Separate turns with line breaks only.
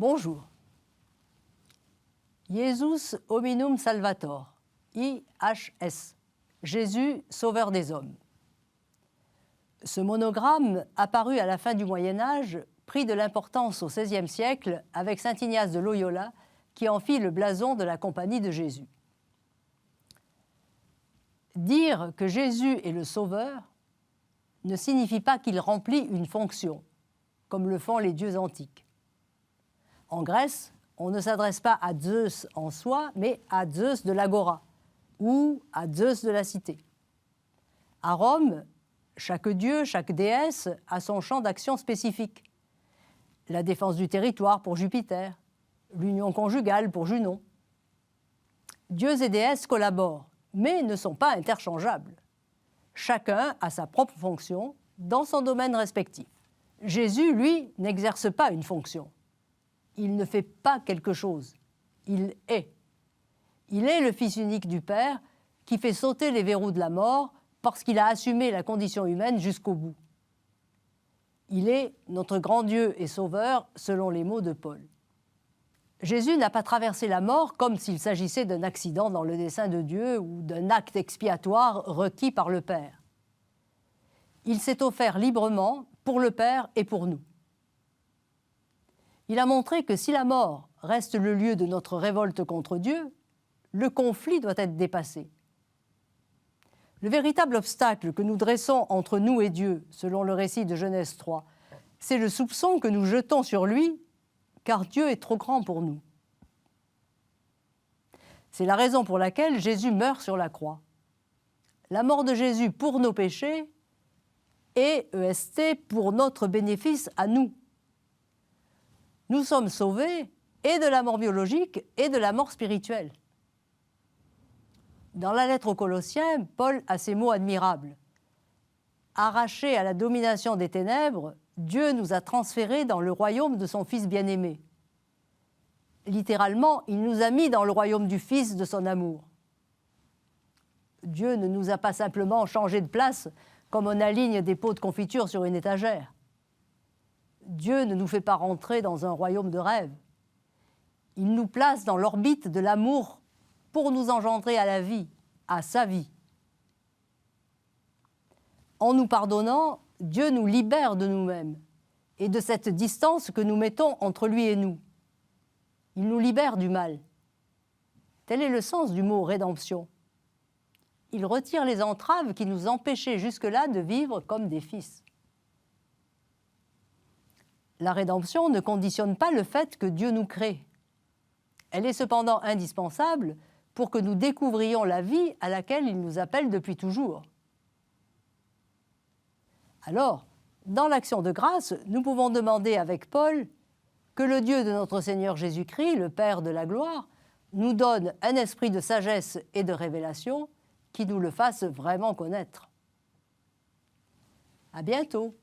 Bonjour. Jesus hominum salvator, IHS, Jésus, sauveur des hommes. Ce monogramme, apparu à la fin du Moyen-Âge, prit de l'importance au XVIe siècle avec saint Ignace de Loyola, qui en fit le blason de la Compagnie de Jésus. Dire que Jésus est le Sauveur ne signifie pas qu'il remplit une fonction, comme le font les dieux antiques. En Grèce, on ne s'adresse pas à Zeus en soi, mais à Zeus de l'agora, ou à Zeus de la cité. À Rome, chaque dieu, chaque déesse a son champ d'action spécifique. La défense du territoire pour Jupiter, l'union conjugale pour Junon. Dieux et déesses collaborent, mais ne sont pas interchangeables. Chacun a sa propre fonction dans son domaine respectif. Jésus, lui, n'exerce pas une fonction. Il ne fait pas quelque chose. Il est. Il est le Fils unique du Père qui fait sauter les verrous de la mort parce qu'il a assumé la condition humaine jusqu'au bout. Il est notre grand Dieu et Sauveur, selon les mots de Paul. Jésus n'a pas traversé la mort comme s'il s'agissait d'un accident dans le dessein de Dieu ou d'un acte expiatoire requis par le Père. Il s'est offert librement pour le Père et pour nous. Il a montré que si la mort reste le lieu de notre révolte contre Dieu, le conflit doit être dépassé. Le véritable obstacle que nous dressons entre nous et Dieu, selon le récit de Genèse 3, c'est le soupçon que nous jetons sur lui, car Dieu est trop grand pour nous. C'est la raison pour laquelle Jésus meurt sur la croix. La mort de Jésus pour nos péchés et, EST, pour notre bénéfice à nous. Nous sommes sauvés et de la mort biologique et de la mort spirituelle. Dans la lettre aux Colossiens, Paul a ces mots admirables. « Arrachés à la domination des ténèbres, Dieu nous a transférés dans le royaume de son Fils bien-aimé. » Littéralement, il nous a mis dans le royaume du Fils de son amour. Dieu ne nous a pas simplement changé de place comme on aligne des pots de confiture sur une étagère. Dieu ne nous fait pas rentrer dans un royaume de rêve. Il nous place dans l'orbite de l'amour pour nous engendrer à la vie, à sa vie. En nous pardonnant, Dieu nous libère de nous-mêmes et de cette distance que nous mettons entre lui et nous. Il nous libère du mal. Tel est le sens du mot « rédemption ». Il retire les entraves qui nous empêchaient jusque-là de vivre comme des fils. La rédemption ne conditionne pas le fait que Dieu nous crée. Elle est cependant indispensable pour que nous découvrions la vie à laquelle il nous appelle depuis toujours. Alors, dans l'action de grâce, nous pouvons demander avec Paul que le Dieu de notre Seigneur Jésus-Christ, le Père de la gloire, nous donne un esprit de sagesse et de révélation qui nous le fasse vraiment connaître. À bientôt.